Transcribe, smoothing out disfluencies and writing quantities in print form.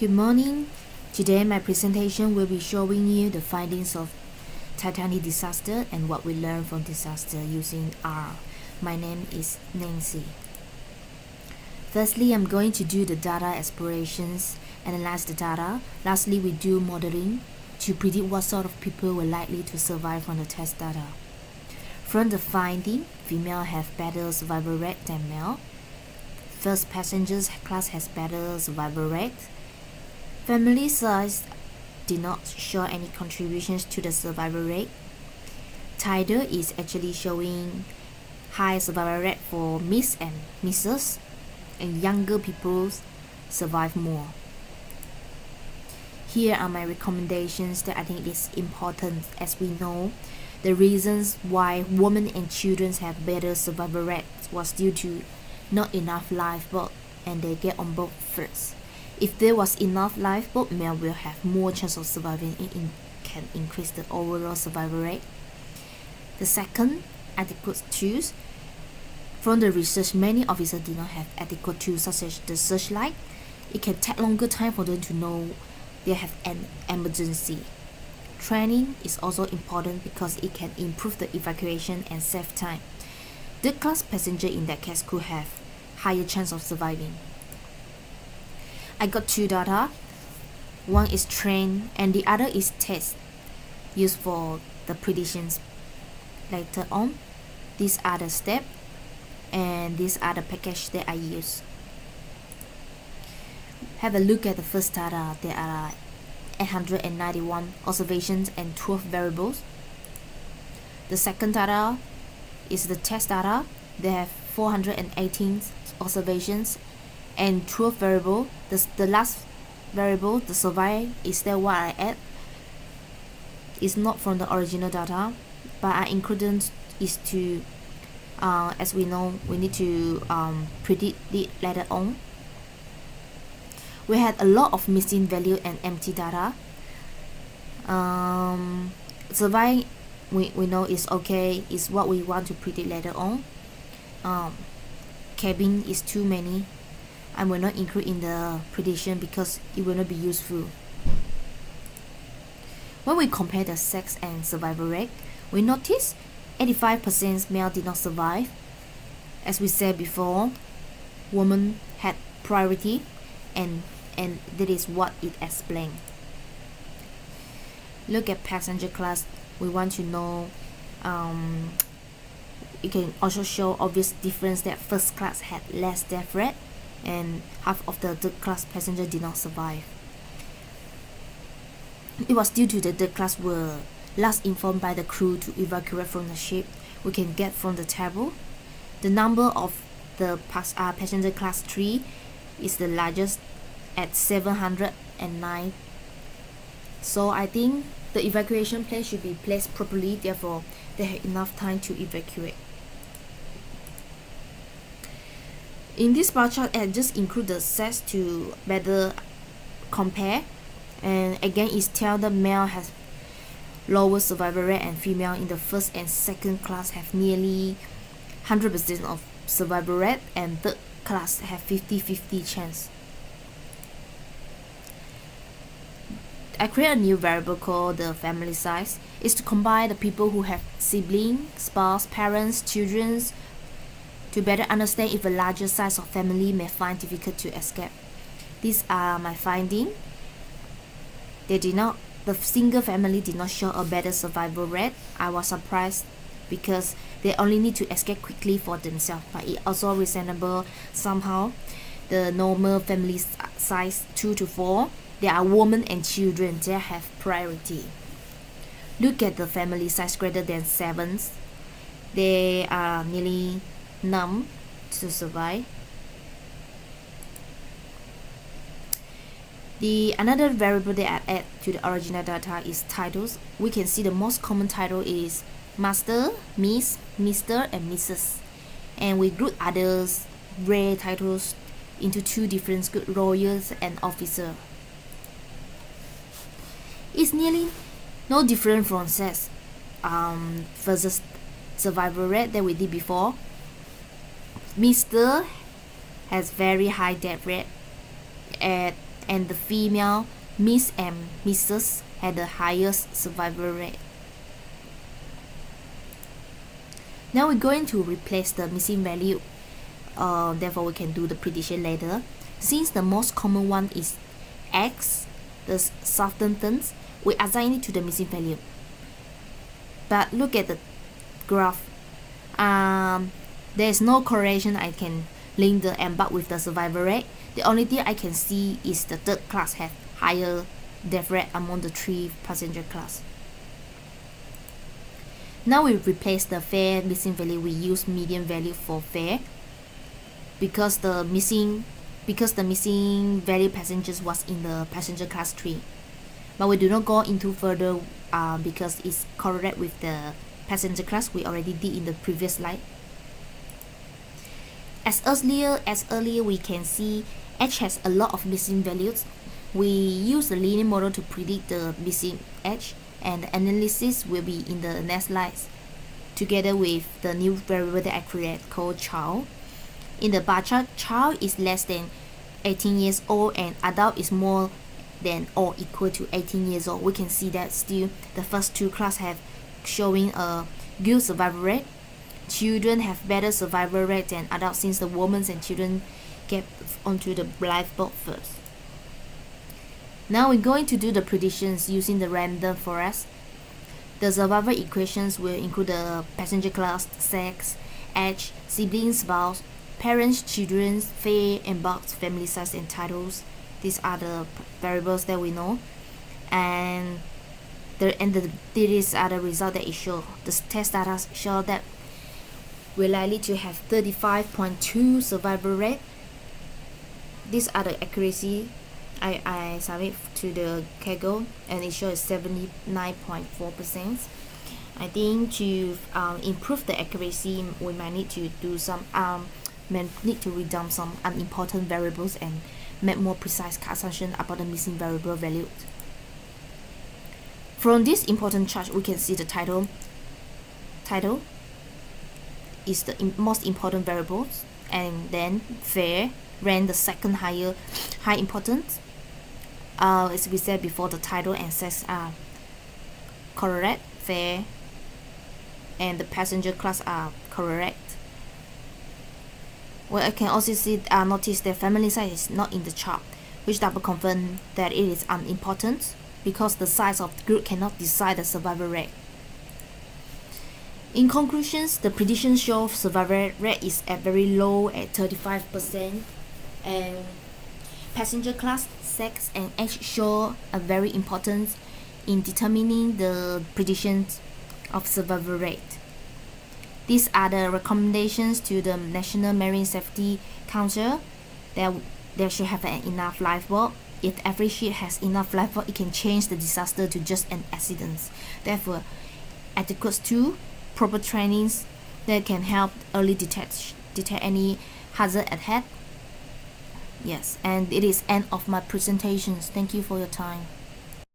Good morning. Today my presentation will be showing you the findings of Titanic disaster and what we learned from disaster using R. My name is Nancy. Firstly, I'm going to do the data explorations, analyze the data. Lastly, we do modeling to predict what sort of people were likely to survive from the test data. From the finding, female have better survival rate than male. First passengers class has better survival rate. Family size did not show any contributions to the survival rate. Tidal is actually showing high survival rate for Miss and Mrs. and younger people survive more. Here are my recommendations that I think is important. As we know, the reasons why women and children have better survival rates was due to not enough lifeboat and they get on board first. If there was enough lifeboat, male will have more chance of surviving. It can increase the overall survival rate. The second, adequate tools. From the research, many officers did not have adequate tools such as the searchlight. It can take longer time for them to know they have an emergency. Training is also important because it can improve the evacuation and save time. Third class passenger in that case could have higher chance of surviving. I got two data. One is train and the other is test used for the predictions later on. These are the steps and these are the package that I use. Have a look at the first data. There are 891 observations and 12 variables. The second data is the test data. They have 418 observations and 12 variable. The last variable, the survive, is that what I add. It's not from the original data, but I included is to as we know, we need to predict it later on. We had a lot of missing value and empty data. Survive, we know is okay, is what we want to predict later on. Cabin is too many. I will not include in the prediction because it will not be useful. When we compare the sex and survival rate, we notice 85% male did not survive. As we said before, women had priority and that is what it explains. Look at passenger class. We want to know it can also show obvious difference that first class had less death rate and half of the third class passenger did not survive. It was due to the third class were last informed by the crew to evacuate from the ship. We can get from the table. The number of the passenger class 3 is the largest at 709. So I think the evacuation plan should be placed properly, therefore they have enough time to evacuate. In this bar chart, I just include the sex to better compare, and again it's tell the male has lower survival rate and female in the first and second class have nearly 100% of survival rate and third class have 50-50 chance. I create a new variable called the family size. It's to combine the people who have siblings, spouse, parents, children to better understand if a larger size of family may find difficult to escape. These are my findings. The single family did not show a better survival rate. I was surprised because they only need to escape quickly for themselves, but it also reasonable somehow. The normal family size 2 to 4, there are women and children, they have priority. Look at the family size greater than 7. They are nearly numb to survive. Another variable that I add to the original data is titles. We can see the most common title is Master, Miss, Mr. and Mrs. And we group others rare titles into two different groups, royals and officer. It's nearly no different from sex versus survival rate that we did before. Mr. has very high death rate at and the female Miss and Mrs. had the highest survival rate. Now we're going to replace the missing value, therefore we can do the prediction later. Since the most common one is X, the substance, we assign it to the missing value. But look at the graph. There is no correlation I can link the MBUG with the survival rate. The only thing I can see is the third class have higher death rate among the 3 passenger class. Now we replace the fare missing value. We use median value for fare because the missing value passengers was in the passenger class 3. But we do not go into further because it's correlate with the passenger class we already did in the previous slide. As earlier we can see H has a lot of missing values. We use the linear model to predict the missing H, and the analysis will be in the next slides together with the new variable that I create called child. In the bar chart, child is less than 18 years old and adult is more than or equal to 18 years old. We can see that still the first 2 class have showing a good survival rate. Children have better survival rate than adults since the women and children get onto the lifeboat first. Now we're going to do the predictions using the random forest. The survival equations will include the passenger class, sex, age, siblings, spouse, parents, children, fare, embarked, family size, and titles. These are the variables that we know, and these are the results that it shows. The test data show that we're likely to have 35.2 survival rate. These are the accuracy. I submit to the Kaggle and it shows 79.4%. I think to improve the accuracy, we might need to do some redump some unimportant variables and make more precise assumption about the missing variable values. From this important chart, we can see the title. Title is the most important variables, and then fare ran the second high importance. As we said before, the title and sex are correct, fare and the passenger class are correct. Well, I can also see notice that family size is not in the chart, which double confirm that it is unimportant because the size of the group cannot decide the survival rate. In conclusions, the prediction show survival rate is at very low at 35%, and passenger class, sex, and age show a very important in determining the predictions of survival rate. These are the recommendations to the National Marine Safety Council that they should have enough lifeboat. If every ship has enough lifeboat, it can change the disaster to just an accident. Therefore, adequate to proper trainings that can help early detect any hazard ahead. Yes, and it is end of my presentations. Thank you for your time.